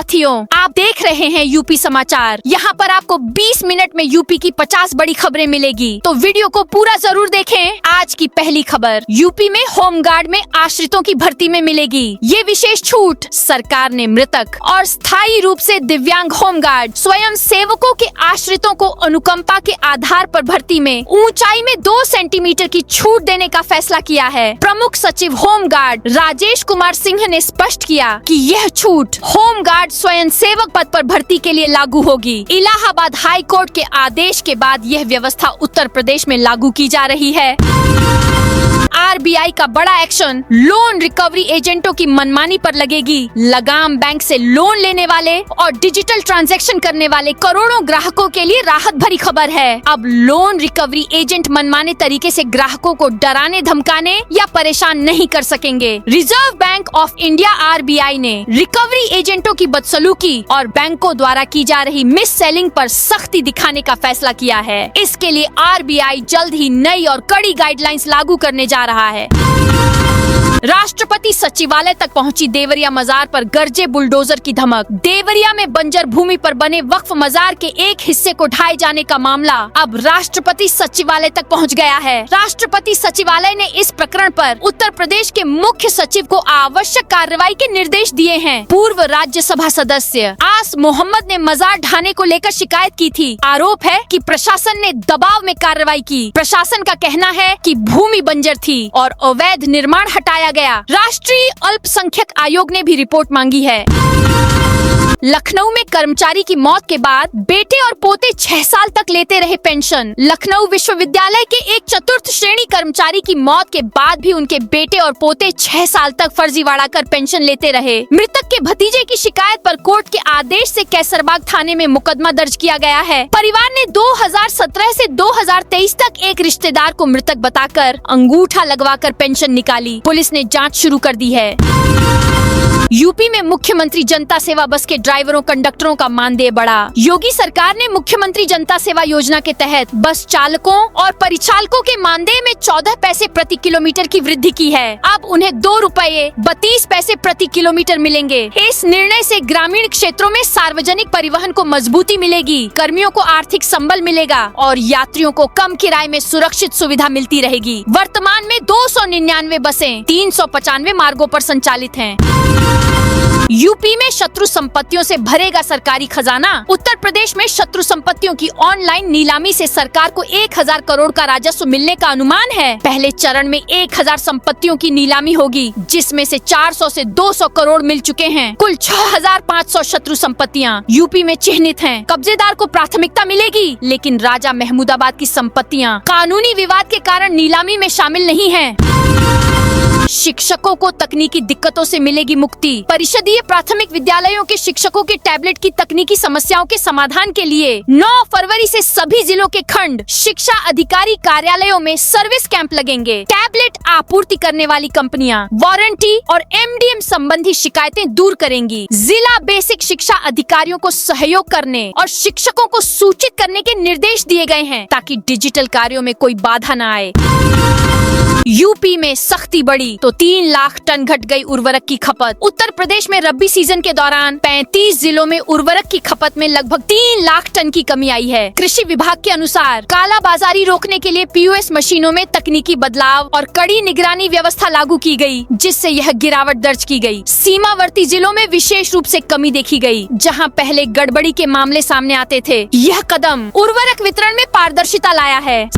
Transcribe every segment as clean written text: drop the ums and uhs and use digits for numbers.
साथियों, आप देख रहे हैं यूपी समाचार। यहाँ पर आपको 20 मिनट में यूपी की 50 बड़ी खबरें मिलेगी, तो वीडियो को पूरा जरूर देखें। आज की पहली खबर, यूपी में होमगार्ड में आश्रितों की भर्ती में मिलेगी ये विशेष छूट। सरकार ने मृतक और स्थायी रूप से दिव्यांग होमगार्ड स्वयं सेवकों के आश्रितों को अनुकंपा के आधार पर भर्ती में ऊंचाई में 2 सेंटीमीटर की छूट देने का फैसला किया है। प्रमुख सचिव होमगार्ड राजेश कुमार सिंह ने स्पष्ट किया कि यह छूट होमगार्ड स्वयं सेवक पद पर भर्ती के लिए लागू होगी। इलाहाबाद हाई कोर्ट के आदेश के बाद यह व्यवस्था उत्तर प्रदेश में लागू की जा रही है। आरबीआई का बड़ा एक्शन, लोन रिकवरी एजेंटों की मनमानी पर लगेगी लगाम। बैंक से लोन लेने वाले और डिजिटल ट्रांजैक्शन करने वाले करोड़ों ग्राहकों के लिए राहत भरी खबर है। अब लोन रिकवरी एजेंट मनमाने तरीके से ग्राहकों को डराने धमकाने या परेशान नहीं कर सकेंगे। Reserve bank of India RBI ने रिकवरी एजेंटों की बदसलूकी और बैंकों द्वारा की जा रही मिस सेलिंग पर सख्ती दिखाने का फैसला किया है। इसके लिए आरबीआई जल्द ही नई और कड़ी गाइडलाइंस लागू करने जा रहा है। राष्ट्रपति सचिवालय तक पहुंची देवरिया मजार पर गरजे बुलडोजर की धमक। देवरिया में बंजर भूमि पर बने वक्फ मजार के एक हिस्से को ढाए जाने का मामला अब राष्ट्रपति सचिवालय तक पहुंच गया है। राष्ट्रपति सचिवालय ने इस प्रकरण पर उत्तर प्रदेश के मुख्य सचिव को आवश्यक कार्रवाई के निर्देश दिए हैं। पूर्व राज्यसभा सदस्य आस मोहम्मद ने मजार ढाने को लेकर शिकायत की थी। आरोप है कि प्रशासन ने दबाव में कार्रवाई की। प्रशासन का कहना है कि भूमि बंजर थी और अवैध निर्माण हटाया गया। राष्ट्रीय अल्पसंख्यक आयोग ने भी रिपोर्ट मांगी है। लखनऊ में कर्मचारी की मौत के बाद बेटे और पोते 6 साल तक लेते रहे पेंशन। लखनऊ विश्वविद्यालय के एक चतुर्थ श्रेणी कर्मचारी की मौत के बाद भी उनके बेटे और पोते 6 साल तक फर्जीवाड़ा कर पेंशन लेते रहे। मृतक के भतीजे की शिकायत पर कोर्ट के आदेश से कैसरबाग थाने में मुकदमा दर्ज किया गया है। परिवार ने 2017 से 2023 तक एक रिश्तेदार को मृतक बताकर अंगूठा लगवाकर पेंशन निकाली। पुलिस ने जाँच शुरू कर दी है। यूपी में मुख्यमंत्री जनता सेवा बस के ड्राइवरों कंडक्टरों का मानदेय बढ़ा। योगी सरकार ने मुख्यमंत्री जनता सेवा योजना के तहत बस चालकों और परिचालकों के मानदेय में 14 पैसे प्रति किलोमीटर की वृद्धि की है। अब उन्हें 2 रुपये 32 पैसे प्रति किलोमीटर मिलेंगे। इस निर्णय से ग्रामीण क्षेत्रों में सार्वजनिक परिवहन को मजबूती मिलेगी, कर्मियों को आर्थिक संबल मिलेगा और यात्रियों को कम किराए में सुरक्षित सुविधा मिलती रहेगी। वर्तमान में 299 बसें 395 मार्गों पर संचालित हैं। यूपी में शत्रु संपत्तियों से भरेगा सरकारी खजाना। उत्तर प्रदेश में शत्रु संपत्तियों की ऑनलाइन नीलामी से सरकार को 1000 करोड़ का राजस्व मिलने का अनुमान है। पहले चरण में 1000 संपत्तियों की नीलामी होगी, जिसमें से 400 से 200 करोड़ मिल चुके हैं। कुल 6500 शत्रु संपत्तियां यूपी में चिन्हित हैं। कब्जेदार को प्राथमिकता मिलेगी, लेकिन राजा महमूदाबाद की संपत्तियां कानूनी विवाद के कारण नीलामी में शामिल नहीं है। शिक्षकों को तकनीकी दिक्कतों से मिलेगी मुक्ति। परिषदीय प्राथमिक विद्यालयों के शिक्षकों के टैबलेट की तकनीकी समस्याओं के समाधान के लिए 9 फरवरी से सभी जिलों के खंड शिक्षा अधिकारी कार्यालयों में सर्विस कैंप लगेंगे। टैबलेट आपूर्ति करने वाली कंपनियां वारंटी और एमडीएम संबंधी शिकायतें दूर करेंगी। जिला बेसिक शिक्षा अधिकारियों को सहयोग करने और शिक्षकों को सूचित करने के निर्देश दिए गए हैं, ताकि डिजिटल कार्यों में कोई बाधा न आए। यूपी में सख्ती बढ़ी तो 3 लाख टन घट गई उर्वरक की खपत। उत्तर प्रदेश में रब्बी सीजन के दौरान 35 जिलों में उर्वरक की खपत में लगभग 3 लाख टन की कमी आई है। कृषि विभाग के अनुसार कालाबाजारी रोकने के लिए पीओएस मशीनों में तकनीकी बदलाव और कड़ी निगरानी व्यवस्था लागू की गई, जिससे यह गिरावट दर्ज की गई। सीमावर्ती जिलों में विशेष रूप से कमी देखी गई, जहां पहले गड़बड़ी के मामले सामने आते थे। यह कदम उर्वरक वितरण में पारदर्शिता लाया है।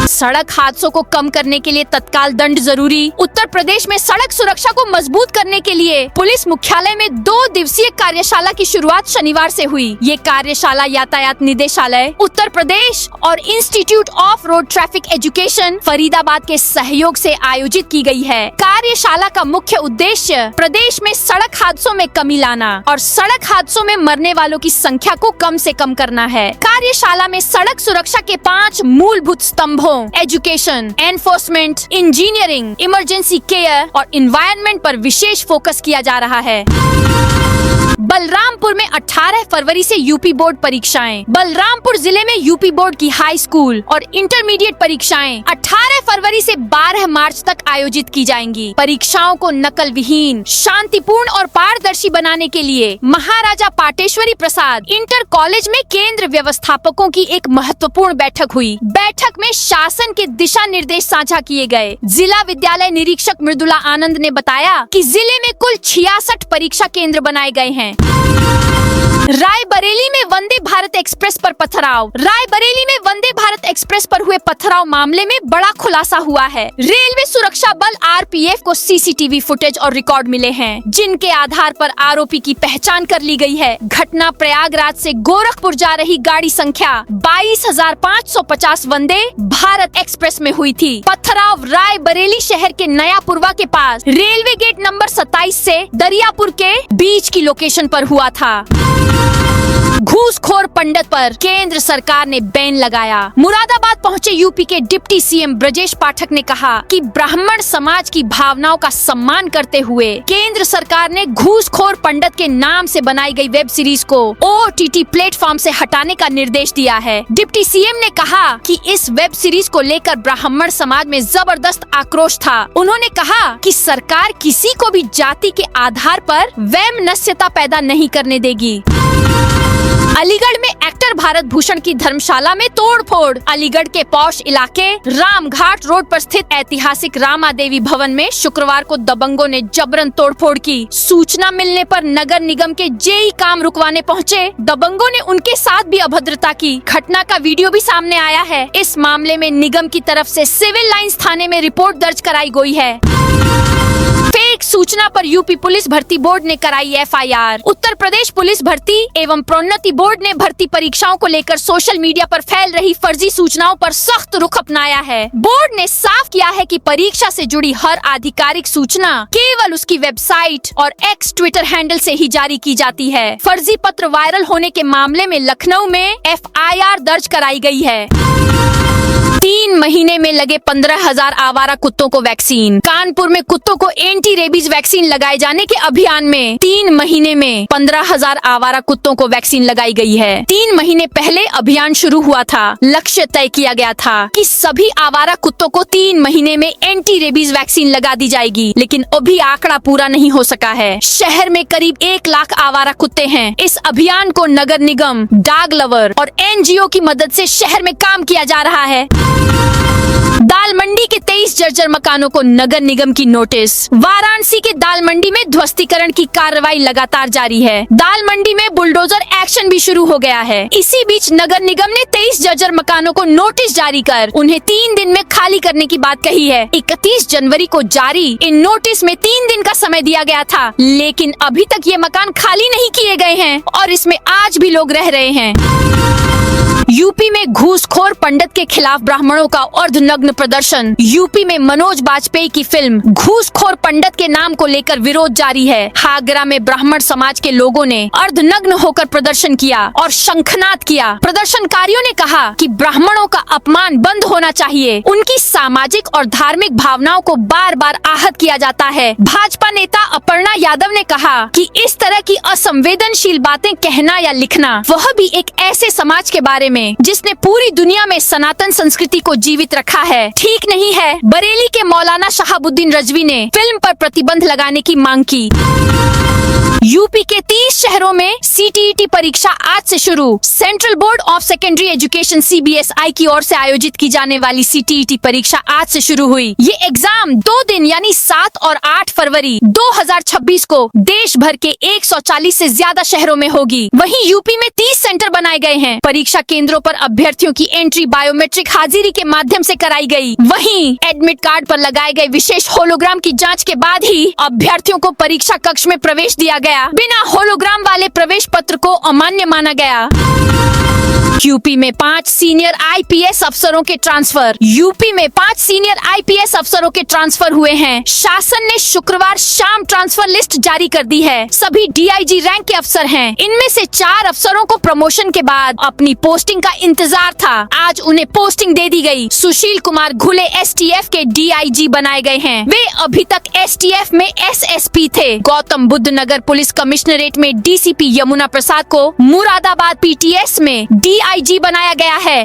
सड़क हादसों को कम करने के लिए तत्काल दंड जरूरी। उत्तर प्रदेश में सड़क सुरक्षा को मजबूत करने के लिए पुलिस मुख्यालय में 2 दिवसीय कार्यशाला की शुरुआत शनिवार से हुई। ये कार्यशाला यातायात निदेशालय उत्तर प्रदेश और institute of road traffic education Faridabad के सहयोग से आयोजित की गई है। कार्यशाला का मुख्य उद्देश्य प्रदेश में सड़क हादसों में कमी लाना और सड़क हादसों में मरने वालों की संख्या को कम से कम करना है। कार्यशाला में सड़क सुरक्षा के 5 मूलभूत स्तंभों education, enforcement, engineering, testing, emergency care और इन्वायरमेंट पर विशेष फोकस किया जा रहा है। बलरामपुर में 18 फरवरी से यूपी बोर्ड परीक्षाएं। बलरामपुर जिले में यूपी बोर्ड की हाई स्कूल और इंटरमीडिएट परीक्षाएं 18 फरवरी से 12 मार्च तक आयोजित की जाएंगी। परीक्षाओं को नकल विहीन, शांतिपूर्ण और पारदर्शी बनाने के लिए महाराजा पाटेश्वरी प्रसाद इंटर कॉलेज में केंद्र व्यवस्थापकों की एक महत्वपूर्ण बैठक हुई। बैठक में शासन के दिशा निर्देश साझा किए गए। जिला विद्यालय निरीक्षक मृदुला आनंद ने बताया कि जिले में कुल 66 परीक्षा केंद्र बनाए गए हैं। रायबरेली में वंदे भारत एक्सप्रेस पर पथराव। रायबरेली में वंदे भारत एक्सप्रेस पर हुए पथराव मामले में बड़ा खुलासा हुआ है। रेलवे सुरक्षा बल आरपीएफ को सीसीटीवी फुटेज और रिकॉर्ड मिले हैं, जिनके आधार पर आरोपी की पहचान कर ली गई है। घटना प्रयागराज से गोरखपुर जा रही गाड़ी संख्या 22,550 वंदे भारत एक्सप्रेस में हुई थी। पथराव रायबरेली शहर के नयापुरवा के पास रेलवे गेट नंबर 27 से दरियापुर के बीच की लोकेशन पर हुआ था। घूसखोर पंडित पर केंद्र सरकार ने बैन लगाया। मुरादाबाद पहुंचे यूपी के डिप्टी सीएम ब्रजेश पाठक ने कहा कि ब्राह्मण समाज की भावनाओं का सम्मान करते हुए केंद्र सरकार ने घूसखोर पंडित के नाम से बनाई गई वेब सीरीज को ओटीटी प्लेटफॉर्म से हटाने का निर्देश दिया है। डिप्टी सीएम ने कहा कि इस वेब सीरीज को लेकर ब्राह्मण समाज में जबरदस्त आक्रोश था। उन्होंने कहा कि सरकार किसी को भी जाति के आधार पर वैमनस्यता पैदा नहीं करने देगी। अलीगढ़ में एक्टर भारत भूषण की धर्मशाला में तोड़फोड़। अलीगढ़ के पौष इलाके रामघाट रोड पर स्थित ऐतिहासिक रामा देवी भवन में शुक्रवार को दबंगों ने जबरन तोड़फोड़ की। सूचना मिलने पर नगर निगम के जेई काम रुकवाने पहुंचे दबंगों ने उनके साथ भी अभद्रता की। घटना का वीडियो भी सामने आया है। इस मामले में निगम की तरफ से सिविल लाइंस थाने में रिपोर्ट दर्ज कराई गई है। फेक सूचना पर यूपी पुलिस भर्ती बोर्ड ने कराई एफआईआर। उत्तर प्रदेश पुलिस भर्ती एवं प्रोन्नति बोर्ड ने भर्ती परीक्षाओं को लेकर सोशल मीडिया पर फैल रही फर्जी सूचनाओं पर सख्त रुख अपनाया है। बोर्ड ने साफ किया है कि परीक्षा से जुड़ी हर आधिकारिक सूचना केवल उसकी वेबसाइट और एक्स ट्विटर हैंडल से ही जारी की जाती है। फर्जी पत्र वायरल होने के मामले में लखनऊ में एफआईआर दर्ज कराई गई है। 3 महीने में लगे 15,000 आवारा कुत्तों को वैक्सीन। कानपुर में कुत्तों को एंटी रेबीज वैक्सीन लगाए जाने के अभियान में 3 महीने में 15,000 आवारा कुत्तों को वैक्सीन लगाई गई है। 3 महीने पहले अभियान शुरू हुआ था। लक्ष्य तय किया गया था कि सभी आवारा कुत्तों को 3 महीने में एंटी रेबीज वैक्सीन लगा दी जाएगी, लेकिन अभी आंकड़ा पूरा नहीं हो सका है। शहर में करीब 1 लाख आवारा कुत्ते हैं। इस अभियान को नगर निगम, डॉग लवर और एनजीओ की मदद से शहर में काम किया जा रहा है। दाल मंडी के 23 जर्जर मकानों को नगर निगम की नोटिस। वाराणसी के दाल मंडी में ध्वस्तीकरण की कार्रवाई लगातार जारी है। दाल मंडी में बुलडोजर एक्शन भी शुरू हो गया है। इसी बीच नगर निगम ने 23 जर्जर मकानों को नोटिस जारी कर उन्हें 3 दिन में खाली करने की बात कही है। 31 जनवरी को जारी इन नोटिस में 3 दिन का समय दिया गया था, लेकिन अभी तक ये मकान खाली नहीं किए गए हैं और इसमें आज भी लोग रह रहे हैं। यूपी में घूसखोर पंडित के खिलाफ ब्राह्मणों का अर्धनग्न प्रदर्शन। यूपी में मनोज बाजपेयी की फिल्म घूसखोर पंडित के नाम को लेकर विरोध जारी है। हागरा में ब्राह्मण समाज के लोगों ने अर्धनग्न होकर प्रदर्शन किया और शंखनाद किया। प्रदर्शनकारियों ने कहा कि ब्राह्मणों का अपमान बंद होना चाहिए। उनकी सामाजिक और धार्मिक भावनाओं को बार बार आहत किया जाता है। भाजपा नेता अपर्णा यादव ने कहा कि इस तरह की असंवेदनशील बातें कहना या लिखना, वह भी एक ऐसे समाज के बारे में जिसने पूरी दुनिया में सनातन संस्कृति को जीवित रखा है, ठीक नहीं है। बरेली के मौलाना शहाबुद्दीन रजवी ने फिल्म पर प्रतिबंध लगाने की मांग की। यूपी के 30 शहरों में सीटीईटी परीक्षा आज से शुरू। Central board of secondary education CBSE की ओर से आयोजित की जाने वाली सीटीईटी परीक्षा आज से शुरू हुई। ये एग्जाम 2 दिन यानी 7 और 8 फरवरी 2026 को देश भर के 140 से ज्यादा शहरों में होगी। वहीं यूपी में 30 सेंटर बनाए गए हैं। परीक्षा केंद्रों पर अभ्यर्थियों की एंट्री बायोमेट्रिक हाजिरी के माध्यम से कराई गई। वहीं एडमिट कार्ड पर लगाए गए विशेष होलोग्राम की जाँच के बाद ही अभ्यर्थियों को परीक्षा कक्ष में प्रवेश दिया गया। बिना होलोग्राम वाले प्रवेश पत्र को अमान्य माना गया। यूपी में 5 सीनियर आईपीएस अफसरों के ट्रांसफर। यूपी में 5 सीनियर आईपीएस अफसरों के ट्रांसफर हुए हैं। शासन ने शुक्रवार शाम ट्रांसफर लिस्ट जारी कर दी है। सभी डीआईजी रैंक के अफसर हैं। इनमें से 4 अफसरों को प्रमोशन के बाद अपनी पोस्टिंग का इंतजार था। आज उन्हें पोस्टिंग दे दी गई। सुशील कुमार घुले एसटीएफ के डीआईजी बनाए गए हैं। वे अभी तक एसटीएफ में एसएसपी थे। गौतम बुद्ध नगर पुलिस कमिश्नरेट में डीसीपी यमुना प्रसाद को मुरादाबाद पीटीएस में डीआईजी बनाया गया है।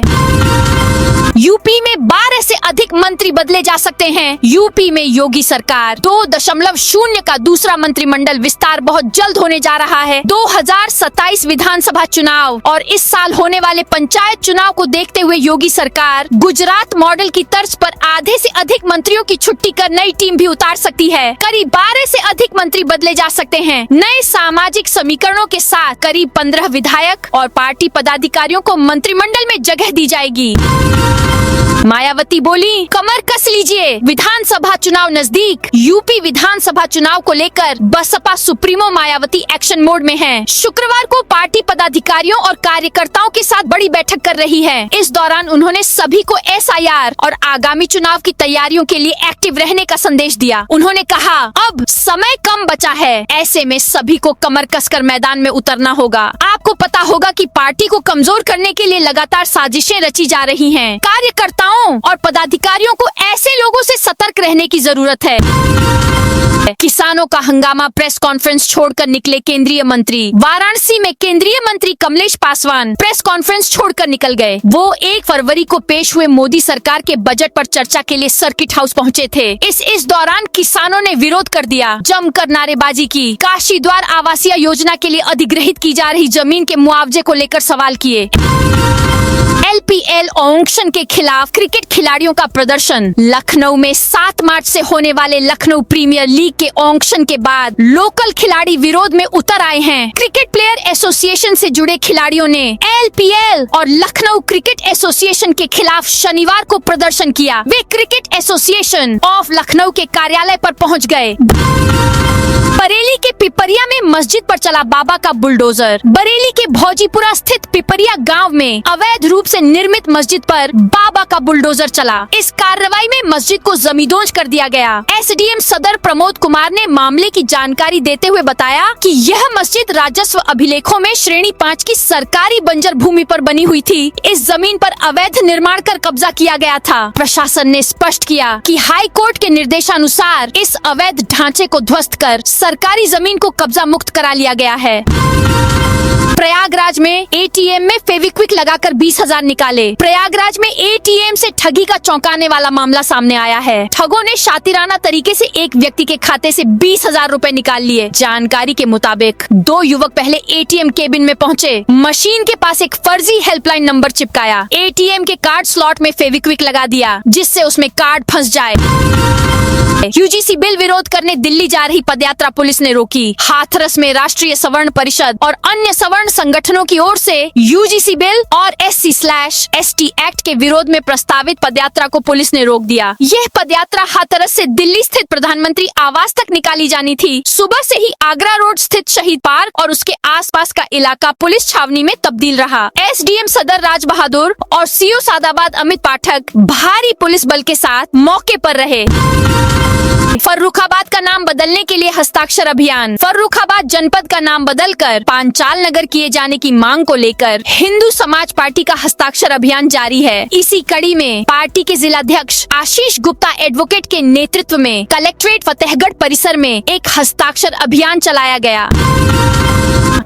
यूपी में 12 से अधिक मंत्री बदले जा सकते हैं। यूपी में योगी सरकार 2.0 का दूसरा मंत्रिमंडल विस्तार बहुत जल्द होने जा रहा है। 2027 विधानसभा चुनाव और इस साल होने वाले पंचायत चुनाव को देखते हुए योगी सरकार गुजरात मॉडल की तर्ज पर आधे से अधिक मंत्रियों की छुट्टी कर नई टीम भी उतार सकती है। करीब 12 से अधिक मंत्री बदले जा सकते हैं। नए सामाजिक समीकरणों के साथ करीब 15 विधायक और पार्टी पदाधिकारियों को मंत्रिमंडल में जगह दी जाएगी। मायावती बोली, कमर कस लीजिए, विधानसभा चुनाव नजदीक। यूपी विधानसभा चुनाव को लेकर Baspa supremo Mayawati action mode में हैं। शुक्रवार को पार्टी पदाधिकारियों और कार्यकर्ताओं के साथ बड़ी बैठक कर रही है। इस दौरान उन्होंने सभी को एसआईआर और आगामी चुनाव की तैयारियों के लिए एक्टिव रहने का संदेश दिया। उन्होंने कहा, अब समय कम बचा है, ऐसे में सभी को कमर कसकर मैदान में उतरना होगा। आपको पता होगा कि पार्टी को कमजोर करने के लिए लगातार साजिशें रची जा रही हैं। कार्यकर्ताओं और पदाधिकारियों को ऐसे लोगों से सतर्क रहने की जरूरत है। किसानों का हंगामा, प्रेस कॉन्फ्रेंस छोड़कर निकले केंद्रीय मंत्री। वाराणसी में केंद्रीय मंत्री कमलेश पासवान प्रेस कॉन्फ्रेंस छोड़कर निकल गए। वो 1 फरवरी को पेश हुए मोदी सरकार के बजट पर चर्चा के लिए सर्किट हाउस पहुंचे थे। इस दौरान किसानों ने विरोध कर दिया, जमकर नारेबाजी की। काशी द्वार आवासीय योजना के लिए अधिग्रहित की जा रही जमीन के मुआवजे को लेकर सवाल किए। एलपीएल ऑक्शन के खिलाफ क्रिकेट खिलाड़ियों का प्रदर्शन। लखनऊ में 7 मार्च से होने वाले लखनऊ प्रीमियर लीग के ऑक्शन के बाद लोकल खिलाड़ी विरोध में उतर आए हैं। क्रिकेट प्लेयर एसोसिएशन से जुड़े खिलाड़ियों ने एलपीएल और लखनऊ क्रिकेट एसोसिएशन के खिलाफ शनिवार को प्रदर्शन किया। वे क्रिकेट एसोसिएशन ऑफ लखनऊ के कार्यालय पर पहुंच गए। बरेली के पिपरिया में मस्जिद पर चला बाबा का बुलडोजर। बरेली के भौजीपुरा स्थित पिपरिया गांव में अवैध रूप से निर्मित मस्जिद पर बाबा का बुलडोजर चला। इस कार्रवाई में मस्जिद को जमींदोज कर दिया गया। एसडीएम सदर प्रमोद कुमार ने मामले की जानकारी देते हुए बताया कि यह मस्जिद राजस्व अभिलेखों में श्रेणी 5 की सरकारी बंजर भूमि पर बनी हुई थी। इस जमीन पर अवैध निर्माण कर कब्जा किया गया था। प्रशासन ने स्पष्ट किया कि हाई कोर्ट के निर्देशानुसार इस अवैध ढांचे को ध्वस्त कर सरकारी जमीन को कब्जा मुक्त करा लिया गया है। प्रयागराज में एटीएम में फेविक्विक लगाकर 20,000 निकाले। प्रयागराज में एटीएम से ठगी का चौंकाने वाला मामला सामने आया है। ठगों ने शातिराना तरीके से एक व्यक्ति के खाते से 20,000 रुपए निकाल लिए। जानकारी के मुताबिक 2 युवक पहले एटीएम केबिन में पहुंचे, मशीन के पास एक फर्जी हेल्पलाइन नंबर चिपकाया, एटीएम के कार्ड स्लॉट में फेविक्विक लगा दिया जिससे उसमें कार्ड फंस जाए। यूजीसी बिल विरोध करने दिल्ली जा रही पदयात्रा पुलिस ने रोकी। हाथरस में राष्ट्रीय सवर्ण परिषद और अन्य सवर्ण संगठनों की ओर से यूजीसी बिल और SC/ST एक्ट के विरोध में प्रस्तावित पदयात्रा को पुलिस ने रोक दिया। यह पदयात्रा हाथरस से दिल्ली स्थित प्रधानमंत्री आवास तक निकाली जानी थी। सुबह से ही आगरा रोड स्थित शहीद पार्क और उसके आसपास का इलाका पुलिस छावनी में तब्दील रहा। एसडीएम सदर राज बहादुर और सीओ सादाबाद अमित पाठक भारी पुलिस बल के साथ मौके पर रहे। फर्रुखाबाद का नाम बदलने के लिए हस्ताक्षर अभियान। फर्रुखाबाद जनपद का नाम बदलकर पांचाल नगर किए जाने की मांग को लेकर हिंदू समाज पार्टी का हस्ताक्षर अभियान जारी है। इसी कड़ी में पार्टी के जिलाध्यक्ष आशीष गुप्ता एडवोकेट के नेतृत्व में कलेक्ट्रेट फतेहगढ़ परिसर में एक हस्ताक्षर अभियान चलाया गया।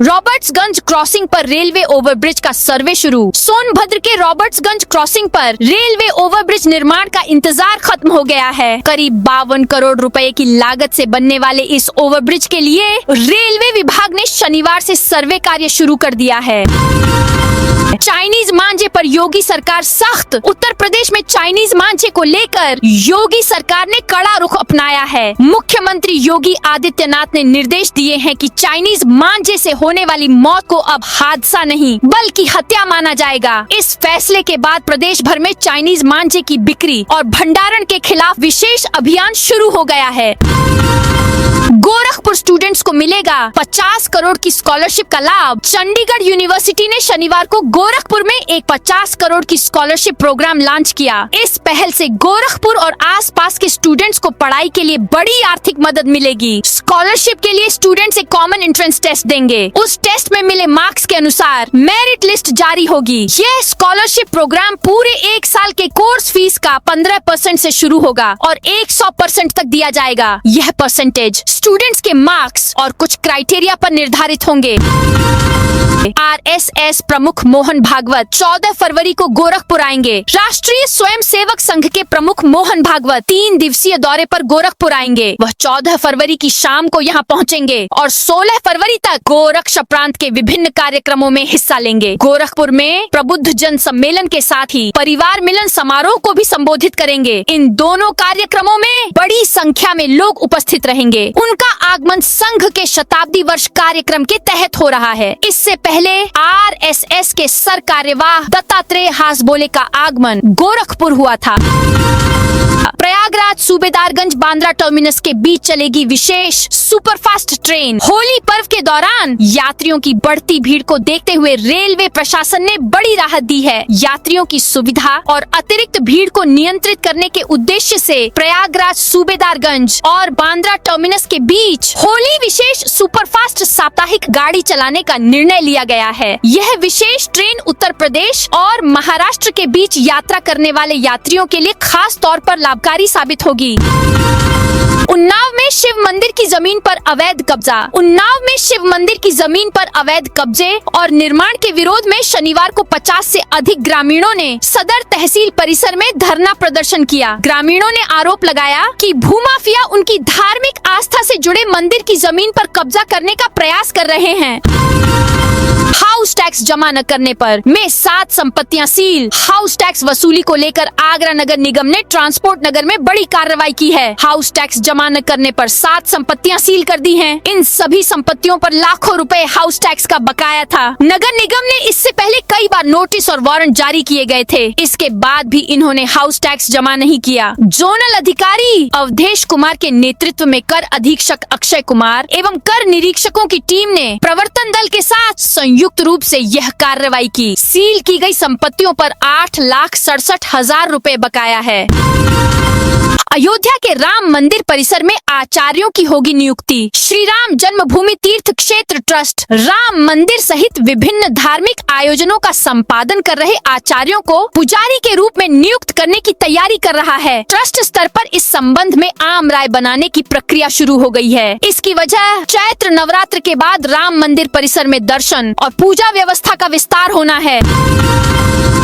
रॉबर्ट्सगंज क्रॉसिंग पर रेलवे ओवरब्रिज का सर्वे शुरू। सोनभद्र के रॉबर्ट्सगंज क्रॉसिंग पर रेलवे ओवरब्रिज निर्माण का इंतजार खत्म हो गया है। करीब 52 करोड़ रुपए की लागत से बनने वाले इस ओवरब्रिज के लिए रेलवे विभाग ने शनिवार से सर्वे कार्य शुरू कर दिया है। चाइनीज मांझे पर योगी सरकार सख्त। उत्तर प्रदेश में चाइनीज मांझे को लेकर योगी सरकार ने कड़ा रुख अपनाया है। मुख्यमंत्री योगी आदित्यनाथ ने निर्देश दिए हैं कि चाइनीज मांझे से होने वाली मौत को अब हादसा नहीं बल्कि हत्या माना जाएगा। इस फैसले के बाद प्रदेश भर में चाइनीज मांझे की बिक्री और भंडारण के खिलाफ विशेष अभियान शुरू हो गया है। गोरखपुर स्टूडेंट्स को मिलेगा 50 करोड़ की स्कॉलरशिप का लाभ। चंडीगढ़ यूनिवर्सिटी ने शनिवार को गोरखपुर में एक 50 करोड़ की स्कॉलरशिप प्रोग्राम लॉन्च किया। इस पहल से गोरखपुर और आसपास के स्टूडेंट्स को पढ़ाई के लिए बड़ी आर्थिक मदद मिलेगी। स्कॉलरशिप के लिए स्टूडेंट्स एक कॉमन एंट्रेंस टेस्ट देंगे। उस टेस्ट में मिले मार्क्स के अनुसार मेरिट लिस्ट जारी होगी। यह स्कॉलरशिप प्रोग्राम पूरे एक साल के कोर्स फीस का 15% से शुरू होगा और 100% तक दिया जाएगा। यह परसेंटेज स्टूडेंट्स के मार्क्स और कुछ क्राइटेरिया पर निर्धारित होंगे। आरएसएस प्रमुख मोहन भागवत 14 फरवरी को गोरखपुर आएंगे। राष्ट्रीय स्वयंसेवक संघ के प्रमुख मोहन भागवत 3 दिवसीय दौरे पर गोरखपुर आएंगे। वह 14 फरवरी की शाम को यहां पहुंचेंगे और 16 फरवरी तक गोरक्ष प्रांत के विभिन्न कार्यक्रमों में हिस्सा लेंगे। गोरखपुर में प्रबुद्ध जन सम्मेलन के साथ ही परिवार मिलन समारोह को भी संबोधित करेंगे। इन दोनों कार्यक्रमों में बड़ी संख्या में लोग उपस्थित रहेंगे। उनका आगमन संघ के शताब्दी वर्ष कार्यक्रम के तहत हो रहा है। इससे पहले आरएसएस के सर कार्यवाह दत्तात्रेय हासबोले का आगमन गोरखपुर हुआ था। प्रयागराज सूबेदारगंज बांद्रा टर्मिनस के बीच चलेगी विशेष सुपरफास्ट ट्रेन। होली पर्व के दौरान यात्रियों की बढ़ती भीड़ को देखते हुए रेलवे प्रशासन ने बड़ी राहत दी है। यात्रियों की सुविधा और अतिरिक्त भीड़ को नियंत्रित करने के उद्देश्य से प्रयागराज सूबेदारगंज और बांद्रा टर्मिनस के बीच होली विशेष सुपरफास्ट साप्ताहिक गाड़ी चलाने का निर्णय लिया गया है। यह विशेष ट्रेन उत्तर प्रदेश और महाराष्ट्र के बीच यात्रा करने वाले यात्रियों के लिए खास तौर पर लाभकारी साबित होगी। उन्नाव में शिव मंदिर की जमीन पर अवैध कब्जा। उन्नाव में शिव मंदिर की जमीन पर अवैध कब्जे और निर्माण के विरोध में शनिवार को 50 से अधिक ग्रामीणों ने सदर तहसील परिसर में धरना प्रदर्शन किया। ग्रामीणों ने आरोप लगाया कि भूमाफिया उनकी धार्मिक आस्था से जुड़े मंदिर की जमीन पर कब्जा करने का प्रयास कर रहे हैं। हाउस टैक्स जमा न करने पर में 7 संपत्तियां सील। हाउस टैक्स वसूली को लेकर आगरा नगर निगम ने ट्रांसपोर्ट नगर में बड़ी कार्रवाई की है। हाउस टैक्स जमा न करने पर 7 संपत्तियां सील कर दी हैं। इन सभी संपत्तियों पर लाखों रुपए हाउस टैक्स का बकाया था। नगर निगम ने इससे पहले कई बार नोटिस और वारंट जारी किए गए थे। इसके बाद भी इन्होंने हाउस टैक्स जमा नहीं किया। जोनल अधिकारी अवधेश कुमार के नेतृत्व में कर अधीक्षक अक्षय कुमार एवं कर निरीक्षकों की टीम ने प्रवर्तन दल के साथ संयुक्त रूप से यह कार्रवाई की। सील की गई संपत्तियों पर 8,67,000 रुपए बकाया है। अयोध्या के राम मंदिर परिसर में आचार्यों की होगी नियुक्ति। श्री राम जन्मभूमि तीर्थ क्षेत्र ट्रस्ट राम मंदिर सहित विभिन्न धार्मिक आयोजनों का संपादन कर रहे आचार्यों को पुजारी के रूप में नियुक्त करने की तैयारी कर रहा है। ट्रस्ट स्तर पर इस संबंध में आम राय बनाने की प्रक्रिया शुरू हो गई है। इसकी वजह चैत्र नवरात्र के बाद राम मंदिर परिसर में दर्शन और पूजा व्यवस्था का विस्तार होना है।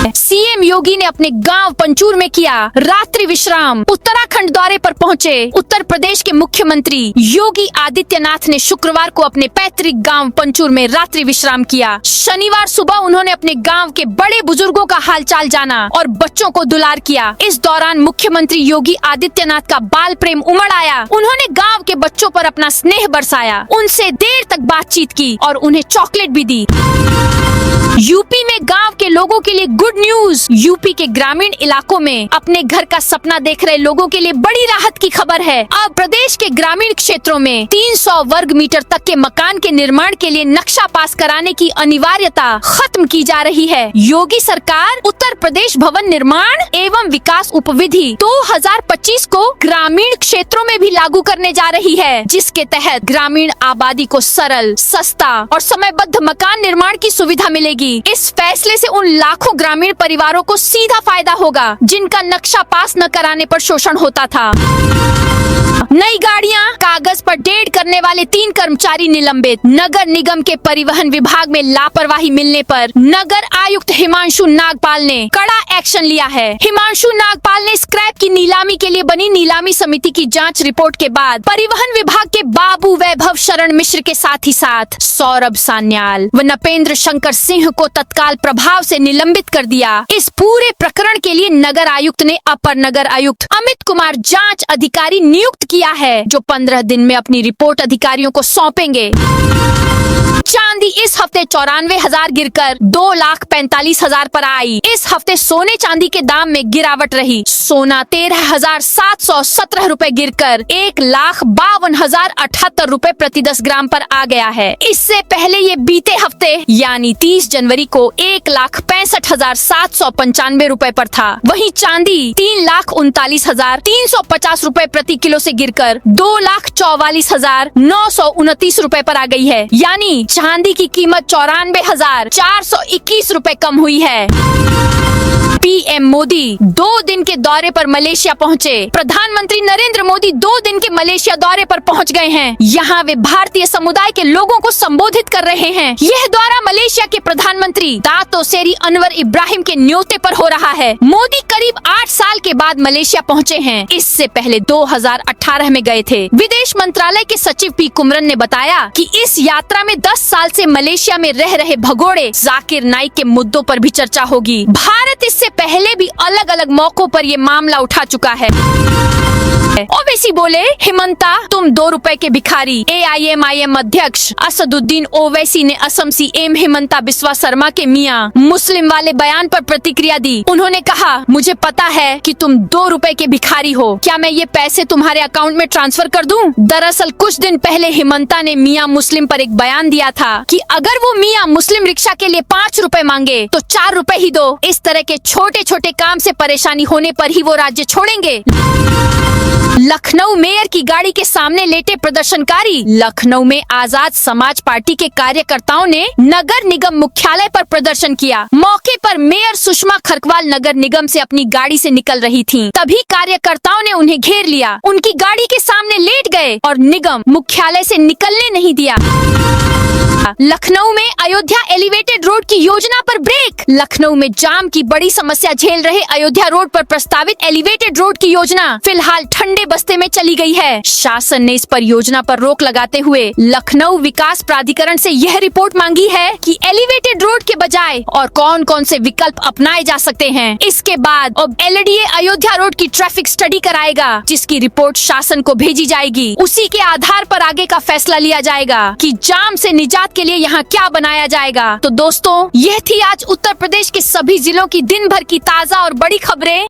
सीएम योगी ने अपने गांव पंचूर में किया रात्रि विश्राम। उत्तराखंड दौरे पर पहुंचे उत्तर प्रदेश के मुख्यमंत्री योगी आदित्यनाथ ने शुक्रवार को अपने पैतृक गांव पंचूर में रात्रि विश्राम किया। शनिवार सुबह उन्होंने अपने गांव के बड़े बुजुर्गों का हालचाल जाना और बच्चों को दुलार किया। इस दौरान मुख्यमंत्री योगी आदित्यनाथ का बाल प्रेम उमड़ आया। उन्होंने गाँव के बच्चों पर अपना स्नेह बरसाया, उनसे देर तक बातचीत की और उन्हें चॉकलेट भी दी। यूपी में गांव के लोगों के लिए गुड न्यूज। यूपी के ग्रामीण इलाकों में अपने घर का सपना देख रहे लोगों के लिए बड़ी राहत की खबर है। अब प्रदेश के ग्रामीण क्षेत्रों में 300 वर्ग मीटर तक के मकान के निर्माण के लिए नक्शा पास कराने की अनिवार्यता खत्म की जा रही है। योगी सरकार उत्तर प्रदेश भवन निर्माण एवं विकास उपविधि 2025 को ग्रामीण क्षेत्रों में भी लागू करने जा रही है, जिसके तहत ग्रामीण आबादी को सरल, सस्ता और समयबद्ध मकान निर्माण की सुविधा मिलेगी। इस फैसले से उन लाखों ग्रामीण परिवारों को सीधा फायदा होगा जिनका नक्शा पास न कराने पर शोषण होता था। नई गाड़ियां कागज पर डेढ़ करने वाले 3 कर्मचारी निलंबित। नगर निगम के परिवहन विभाग में लापरवाही मिलने पर नगर आयुक्त हिमांशु नागपाल ने कड़ा एक्शन लिया है। हिमांशु नागपाल ने स्क्रैप की नीलामी के लिए बनी नीलामी समिति की जांच रिपोर्ट के बाद परिवहन विभाग के बाबू वैभव शरण मिश्र के साथ ही साथ सौरभ सान्याल व नपेंद्र शंकर सिंह को तत्काल प्रभाव से निलंबित कर दिया। इस पूरे प्रकरण के लिए नगर आयुक्त ने अपर नगर आयुक्त अमित कुमार जांच अधिकारी नियुक्त किया है, जो 15 दिन में अपनी रिपोर्ट अधिकारियों को सौंपेंगे। चांदी इस हफ्ते 94,000 गिरकर 2,45,000 पर आई। इस हफ्ते सोने चांदी के दाम में गिरावट रही। सोना 13,717 रुपए गिरकर 1,52,078 रुपए प्रति 10 ग्राम पर आ गया है। इससे पहले ये बीते हफ्ते यानी 30 जनवरी को 1,65,795 रुपए पर था। वहीं चांदी 3,39,350 रुपए प्रति किलो से गिरकर 2,44,929 रुपए पर आ गई है। यानी चांदी की कीमत 94,421 रुपए कम हुई है। पीएम मोदी 2 दिन के दौरे पर मलेशिया पहुंचे। प्रधानमंत्री नरेंद्र मोदी 2 दिन के मलेशिया दौरे पर पहुंच गए हैं। यहाँ वे भारतीय समुदाय के लोगों को संबोधित कर रहे हैं। यह दौरा मलेशिया के प्रधानमंत्री दातो सेरी अनवर इब्राहिम के न्योते पर हो रहा है। मोदी करीब 8 साल के बाद मलेशिया पहुँचे हैं। इससे पहले 2018 में गए थे। विदेश मंत्रालय के सचिव पी कुमरन ने बताया कि इस यात्रा में 10 साल से मलेशिया में रह रहे भगोड़े जाकिर नाइक के मुद्दों पर भी चर्चा होगी। भारत इससे पहले भी अलग अलग मौकों पर ये मामला उठा चुका है। ओवैसी बोले, हिमंता तुम 2 रुपए के भिखारी। AIMIM अध्यक्ष असदुद्दीन ओवैसी ने असम CM हिमंता बिस्वा शर्मा के मियां मुस्लिम वाले बयान पर प्रतिक्रिया दी। उन्होंने कहा, मुझे पता है कि तुम 2 रुपए के भिखारी हो। क्या मैं ये पैसे तुम्हारे अकाउंट में ट्रांसफर कर दूं? दरअसल कुछ दिन पहले हिमंता ने मियां मुस्लिम पर एक बयान दिया था कि अगर वो मियां मुस्लिम रिक्शा के लिए 5 रुपए मांगे तो 4 रुपए ही दो। इस तरह के छोटे छोटे काम से परेशानी होने पर ही वो राज्य छोड़ेंगे। लखनऊ मेयर की गाड़ी के सामने लेटे प्रदर्शनकारी। लखनऊ में आजाद समाज पार्टी के कार्यकर्ताओं ने नगर निगम मुख्यालय पर प्रदर्शन किया। मौके पर मेयर सुषमा खरकवाल नगर निगम से अपनी गाड़ी से निकल रही थीं। तभी कार्यकर्ताओं ने उन्हें घेर लिया, उनकी गाड़ी के सामने लेट गए और निगम मुख्यालय से निकलने नहीं दिया। लखनऊ में अयोध्या एलिवेटेड रोड की योजना पर ब्रेक। लखनऊ में जाम की बड़ी समस्या झेल रहे अयोध्या रोड पर प्रस्तावित एलिवेटेड रोड की योजना फिलहाल ठंडे बस्ते में चली गई है। शासन ने इस परियोजना पर रोक लगाते हुए लखनऊ विकास प्राधिकरण से यह रिपोर्ट मांगी है कि एलिवेटेड रोड के बजाय और कौन कौन से विकल्प अपनाए जा सकते हैं। इसके बाद अब LDA अयोध्या रोड की ट्रैफिक स्टडी कराएगा, जिसकी रिपोर्ट शासन को भेजी जाएगी। उसी के आधार पर आगे का फैसला लिया जाएगा कि जाम से निजात के लिए यहाँ क्या बनाया जाएगा। तो दोस्तों, यह थी आज उत्तर प्रदेश के सभी जिलों की दिन भर की ताजा और बड़ी खबरें।